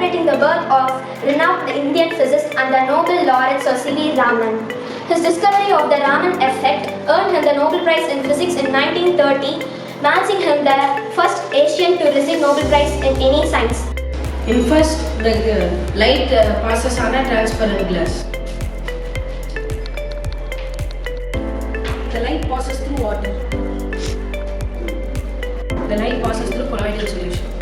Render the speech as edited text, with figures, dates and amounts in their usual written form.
celebrating the birth of renowned Indian physicist and the Nobel laureate Sir C.V. Raman. His discovery of the Raman Effect earned him the Nobel Prize in Physics in 1930, making him the first Asian to receive Nobel Prize in any science. In first, the light passes on a transparent glass. The light passes through water. The light passes through colloidal solution.